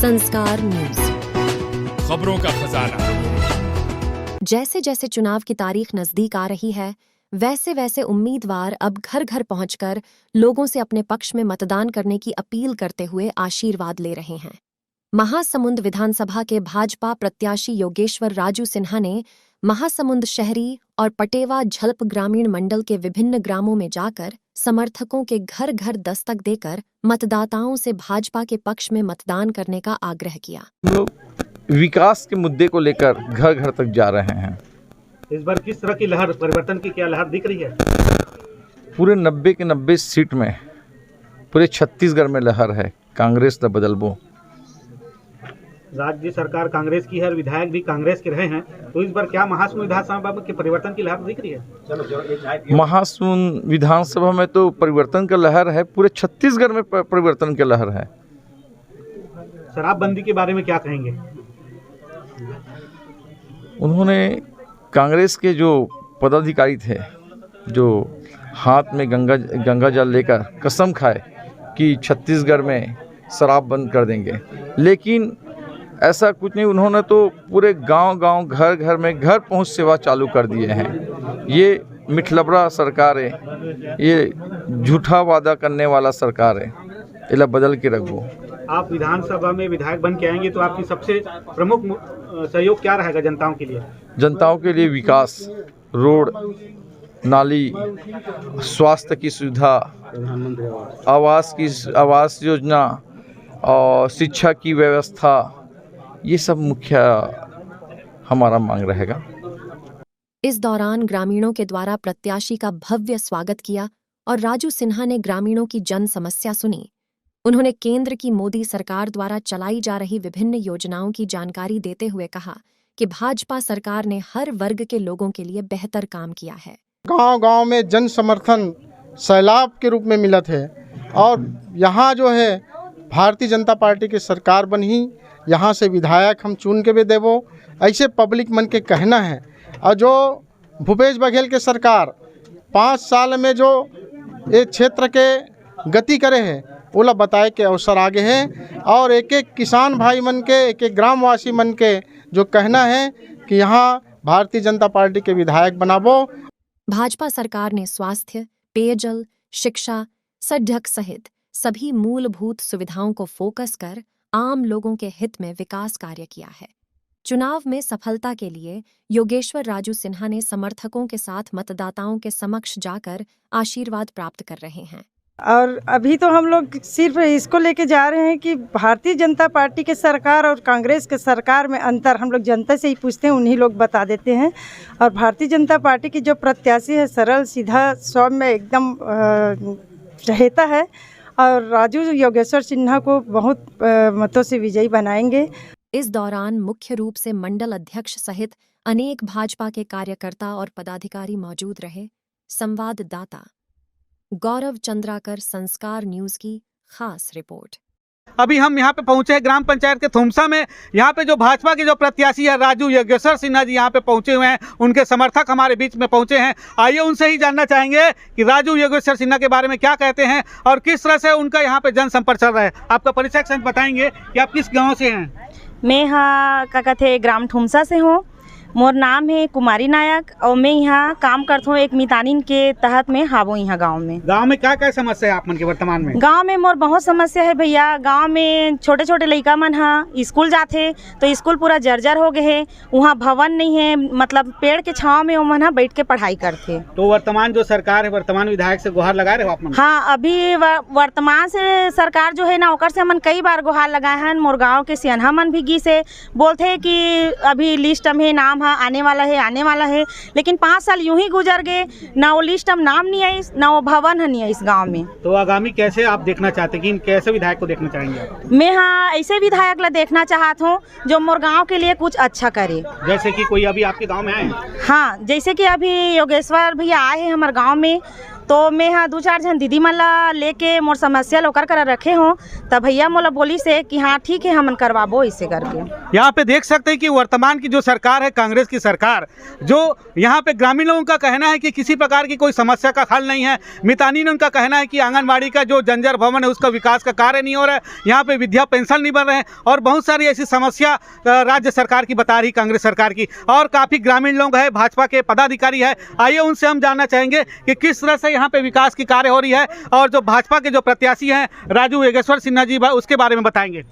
संस्कार न्यूज, खबरों का खजाना। जैसे जैसे चुनाव की तारीख नजदीक आ रही है, वैसे वैसे उम्मीदवार अब घर घर पहुंचकर लोगों से अपने पक्ष में मतदान करने की अपील करते हुए आशीर्वाद ले रहे हैं। महासमुंद विधानसभा के भाजपा प्रत्याशी योगेश्वर राजू सिन्हा ने महासमुंद शहरी और पटेवा झल्प ग्रामीण मंडल के विभिन्न ग्रामों में जाकर समर्थकों के घर घर दस्तक देकर मतदाताओं से भाजपा के पक्ष में मतदान करने का आग्रह किया। हम लोग विकास के मुद्दे को लेकर घर घर तक जा रहे हैं। इस बार किस तरह की लहर, परिवर्तन की क्या लहर दिख रही है? पूरे 90 के 90 सीट में पूरे छत्तीसगढ़ में लहर है। कांग्रेस न बदलबो। राज्य सरकार कांग्रेस की है, विधायक भी कांग्रेस के रहे हैं, तो इस बार क्या महासमुंद विधानसभा के परिवर्तन की लहर दिख रही है? महासमुंद विधानसभा में तो परिवर्तन का लहर है, पूरे छत्तीसगढ़ में परिवर्तन का लहर है। शराबबंदी के बारे में क्या कहेंगे? उन्होंने कांग्रेस के जो पदाधिकारी थे, जो हाथ में गंगा जल लेकर कसम खाए कि छत्तीसगढ़ में शराब बंद कर देंगे, लेकिन ऐसा कुछ नहीं। उन्होंने तो पूरे गांव-गांव, घर-घर में घर पहुंच सेवा चालू कर दिए हैं। ये मिठलबरा सरकार है, ये झूठा वादा करने वाला सरकार है। इला बदल के रखो। आप विधानसभा में विधायक बन के आएंगे तो आपकी सबसे प्रमुख सहयोग क्या रहेगा जनताओं के लिए? जनताओं के लिए विकास, रोड, नाली, स्वास्थ्य की सुविधा, आवास योजना और शिक्षा की व्यवस्था, ये सब मुख्य हमारा मांग रहेगा। इस दौरान ग्रामीणों के द्वारा प्रत्याशी का भव्य स्वागत किया और राजू सिन्हा ने ग्रामीणों की जन समस्या सुनी। उन्होंने केंद्र की मोदी सरकार द्वारा चलाई जा रही विभिन्न योजनाओं की जानकारी देते हुए कहा कि भाजपा सरकार ने हर वर्ग के लोगों के लिए बेहतर काम किया है। गांव-गांव में जन समर्थन सैलाब के रूप में मिला थे और यहाँ जो है भारतीय जनता पार्टी की सरकार बनी, यहाँ से विधायक हम चुन के भी देवो, ऐसे पब्लिक मन के कहना है। और जो भूपेश बघेल के सरकार 5 साल में जो ये क्षेत्र के गति करे हैं, ओला बताए के अवसर आगे है। और एक एक किसान भाई मन के, एक एक ग्रामवासी मन के जो कहना है कि यहाँ भारतीय जनता पार्टी के विधायक बनाबो। भाजपा सरकार ने स्वास्थ्य, पेयजल, शिक्षा, सड़क सहित सभी मूलभूत सुविधाओं को फोकस कर आम लोगों के हित में विकास कार्य किया है। चुनाव में सफलता के लिए योगेश्वर राजू सिन्हा ने समर्थकों के साथ मतदाताओं के समक्ष जाकर आशीर्वाद प्राप्त कर रहे हैं। और अभी तो हम लोग सिर्फ इसको लेके जा रहे हैं कि भारतीय जनता पार्टी के सरकार और कांग्रेस के सरकार में अंतर हम लोग जनता से ही पूछते हैं, उन्हीं लोग बता देते हैं। और भारतीय जनता पार्टी की जो प्रत्याशी है, सरल सीधा सौम्य एकदम रहता है और राजू योगेश्वर सिन्हा को बहुत मतों से विजयी बनाएंगे। इस दौरान मुख्य रूप से मंडल अध्यक्ष सहित अनेक भाजपा के कार्यकर्ता और पदाधिकारी मौजूद रहे। संवाददाता गौरव चंद्राकर, संस्कार न्यूज की खास रिपोर्ट। अभी हम यहाँ पे पहुँचे हैं ग्राम पंचायत के थुमसा में। यहाँ पे जो भाजपा के जो प्रत्याशी है राजू योगेश्वर सिन्हा जी यहाँ पे पहुँचे हुए हैं, उनके समर्थक हमारे बीच में पहुँचे हैं। आइए उनसे ही जानना चाहेंगे कि राजू योगेश्वर सिन्हा के बारे में क्या कहते हैं और किस तरह से उनका यहाँ पे जनसंपर्क चल रहा है। आपका परिचय संग बताएंगे कि आप किस गाँव से हैं? मैं यहाँ क्या कहते हैं ग्राम ठुमसा से हूँ। मोर नाम है कुमारी नायक और मैं यहाँ काम करता हूँ एक मितानिन के तहत में हावो यहाँ गांव में। गांव में क्या क्या समस्या है आप मन के वर्तमान में? गांव में मोर बहुत समस्या है भैया। गांव में छोटे छोटे लड़का मन हाँ स्कूल जाते तो स्कूल पूरा जर्जर हो गए है। वहाँ भवन नहीं है, मतलब पेड़ के छाँव में वो मन हाँ बैठ के पढ़ाई करते। तो वर्तमान जो सरकार है, वर्तमान विधायक से गुहार लगा रहे हो आप मन? हाँ, अभी वर्तमान से सरकार जो है ना, ओकर से हमन कई बार गुहार लगाए हैं। मोर गाँव के सियाना मन भी गी से बोलते कि अभी लिस्ट में नाम आने वाला है, लेकिन 5 साल यूं ही गुजर गए, ना वो लिस्ट में नाम नहीं आई, ना वो भवन नहीं है इस गांव में। तो आगामी कैसे आप देखना चाहते हैं, कि कैसे विधायक को देखना चाहेंगे आप? मैं हाँ ऐसे विधायक ला देखना चाहता हूँ जो मोर गांव के लिए कुछ अच्छा करे। जैसे कि कोई अभी आपके गाँव में आए? हाँ, जैसे कि अभी योगेश्वर भैया आए हैं हमारे गाँव में, तो मैं हाँ 2-4 जन दीदी मन ला लेके मोर समस्या लोकर कर रखे हों, तब भैया मोला बोली से कि हाँ ठीक है हमन करवाबो इसे करके। यहाँ पे देख सकते हैं कि वर्तमान की जो सरकार है, कांग्रेस की सरकार, जो यहाँ पे ग्रामीण लोगों का कहना है कि किसी प्रकार की कोई समस्या का हल नहीं है। मितानी ने उनका कहना है कि आंगनबाड़ी का जो जंजर भवन है उसका विकास का कार्य नहीं हो रहा है, यहाँ पे विद्या पेंशन नहीं बन रहे हैं और बहुत सारी ऐसी समस्या राज्य सरकार की बता रही कांग्रेस सरकार की। और काफ़ी ग्रामीण लोग हैं, भाजपा के पदाधिकारी है, आइए उनसे हम जानना चाहेंगे कि किस तरह से यहाँ पे विकास की कार्य हो रही है और जो भाजपा के जो प्रत्याशी हैं राजू योगेश्वर सिन्हा जी उसके बारे में बताएंगे।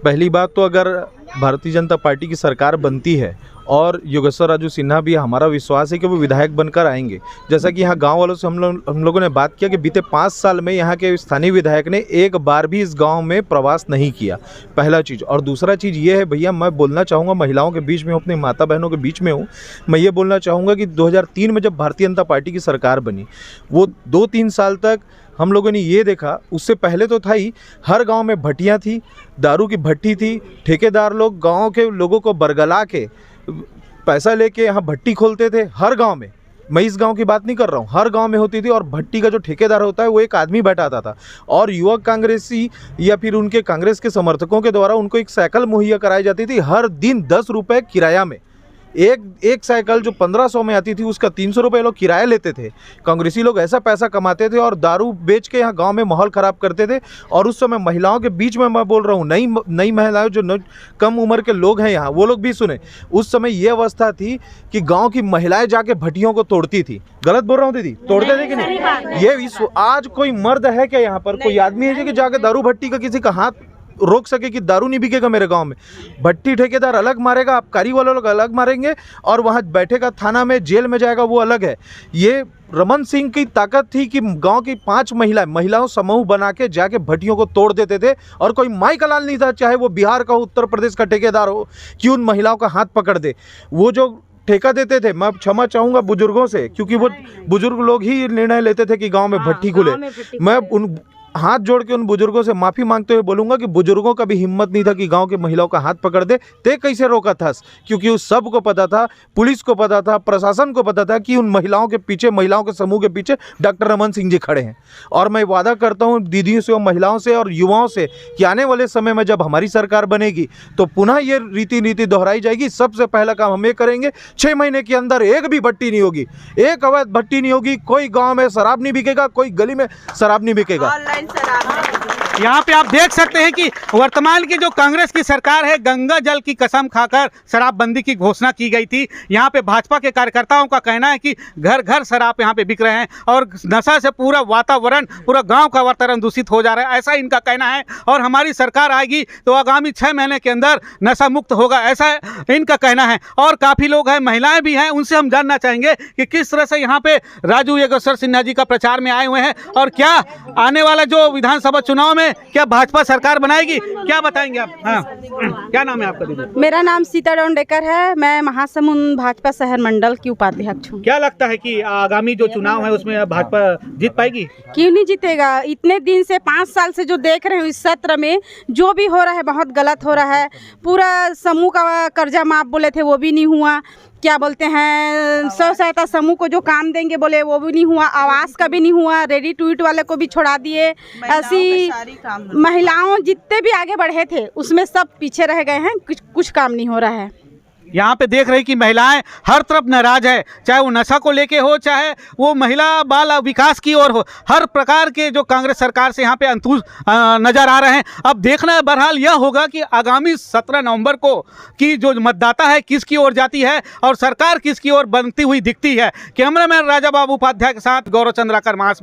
पहली बात तो अगर भारतीय जनता पार्टी की सरकार बनती है और योगेश्वर राजू सिन्हा भी, हमारा विश्वास है कि वो विधायक बनकर आएंगे। जैसा कि यहाँ गांव वालों से हम लोगों ने बात किया कि बीते 5 साल में यहाँ के स्थानीय विधायक ने एक बार भी इस गांव में प्रवास नहीं किया, पहला चीज़। और दूसरा चीज़ ये है भैया, मैं बोलना चाहूँगा, महिलाओं के बीच में हूँ, अपनी माता बहनों के बीच में हूँ, मैं ये बोलना चाहूँगा कि 2003 में जब भारतीय जनता पार्टी की सरकार बनी, वो 2-3 साल तक हम लोगों ने ये देखा, उससे पहले तो था ही, हर गांव में भट्टियां थी, दारू की भट्टी थी, ठेकेदार लोग गांव के लोगों को बरगला के पैसा लेके यहाँ भट्टी खोलते थे हर गांव में। मैं इस गांव की बात नहीं कर रहा हूँ, हर गांव में होती थी। और भट्टी का जो ठेकेदार होता है वो एक आदमी बैठाता था और युवक कांग्रेसी या फिर उनके कांग्रेस के समर्थकों के द्वारा उनको एक साइकिल मुहैया कराई जाती थी, हर दिन 10 रुपये किराया में। एक साइकिल जो 1500 में आती थी उसका 300 रुपये लोग किराया लेते थे। कांग्रेसी लोग ऐसा पैसा कमाते थे और दारू बेच के यहाँ गांव में माहौल ख़राब करते थे। और उस समय महिलाओं के बीच में, मैं बोल रहा हूँ, नई महिलाएं जो कम उम्र के लोग हैं यहाँ, वो लोग भी सुने, उस समय ये अवस्था थी कि गाँव की महिलाएँ जाके भट्टियों को तोड़ती थी। गलत बोल रहा हूँ दीदी? तोड़ते थे कि नहीं? ये आज कोई मर्द है क्या यहाँ पर, कोई आदमी है जो कि जाके दारू भट्टी का किसी का हाथ रोक सके कि दारू नहीं बिकेगा मेरे गांव में? भट्टी ठेकेदार अलग मारेगा, आबकारी वाले लोग अलग मारेंगे और वहाँ बैठेगा थाना में, जेल में जाएगा, वो अलग है। ये रमन सिंह की ताकत थी कि गांव की 5 महिलाओं समूह बना के जाके भट्टियों को तोड़ देते थे और कोई माई का लाल नहीं था, चाहे वो बिहार का हो, उत्तर प्रदेश का ठेकेदार हो, कि उन महिलाओं का हाथ पकड़ दे। वो जो ठेका देते थे, मैं क्षमा चाहूँगा बुजुर्गों से, क्योंकि वो बुजुर्ग लोग ही निर्णय लेते थे कि गाँव में भट्टी खुले। मैं उन हाथ जोड़ के उन बुजुर्गों से माफ़ी मांगते हुए बोलूँगा कि बुजुर्गों का भी हिम्मत नहीं था कि गांव के महिलाओं का हाथ पकड़ दे। ते कैसे रोका था? क्योंकि उस सब को पता था, पुलिस को पता था, प्रशासन को पता था कि उन महिलाओं के पीछे, महिलाओं के समूह के पीछे डॉक्टर रमन सिंह जी खड़े हैं। और मैं वादा करता हूँ दीदियों से और महिलाओं से और युवाओं से कि आने वाले समय में जब हमारी सरकार बनेगी तो पुनः ये रीति दोहराई जाएगी। सबसे पहला काम हम ये करेंगे, 6 महीने के अंदर एक भी भट्टी नहीं होगी, एक अवैध भट्टी नहीं होगी, कोई गाँव में शराब नहीं बिकेगा, कोई गली में शराब नहीं बिकेगा। यहाँ पे आप देख सकते हैं कि वर्तमान की जो कांग्रेस की सरकार है, गंगा जल की कसम खाकर शराबबंदी की घोषणा की गई थी। यहाँ पे भाजपा के कार्यकर्ताओं का कहना है कि घर घर शराब यहाँ पे बिक रहे हैं और नशा से पूरा वातावरण, पूरा गांव का वातावरण दूषित हो जा रहा है, ऐसा इनका कहना है। और हमारी सरकार आएगी तो आगामी 6 महीने के अंदर नशा मुक्त होगा, ऐसा इनका कहना है। और काफ़ी लोग हैं, महिलाएँ भी हैं, उनसे हम जानना चाहेंगे कि किस तरह से यहाँ पे राजू योगेश्वर सिन्हा जी का प्रचार में आए हुए हैं और क्या आने वाला जो विधानसभा चुनाव में क्या भाजपा सरकार बनाएगी, क्या बताएंगे आप? हाँ, क्या नाम है आपका दीदी? मेरा नाम सीता डोंडेकर है, मैं महासमुंद भाजपा शहर मंडल की उपाध्यक्ष हूँ। क्या लगता है कि आगामी जो चुनाव है उसमें भाजपा जीत पाएगी? क्यों नहीं जीतेगा? इतने दिन से 5 साल से जो देख रहे हो इस सत्र में जो भी हो रहा है बहुत गलत हो रहा है। पूरा समूह का कर्जा माफ बोले थे वो भी नहीं हुआ, क्या बोलते हैं स्व सहायता समूह को जो काम देंगे बोले वो भी नहीं हुआ, आवास का भी नहीं हुआ, रेडी टू ईट वाले को भी छोड़ा दिए। ऐसी महिलाओं जितने भी आगे बढ़े थे उसमें सब पीछे रह गए हैं, कुछ काम नहीं हो रहा है। यहाँ पे देख रहे हैं कि महिलाएं हर तरफ नाराज है, चाहे वो नशा को लेके हो, चाहे वो महिला बाल विकास की ओर हो, हर प्रकार के जो कांग्रेस सरकार से यहाँ पे अंतुष नजर आ रहे हैं। अब देखना बहरहाल यह होगा कि आगामी 17 नवंबर को की जो मतदाता है किसकी ओर जाती है और सरकार किसकी ओर बनती हुई दिखती है। कैमरामैन राजा बाबू उपाध्याय के साथ गौरव चंद्राकर, मास।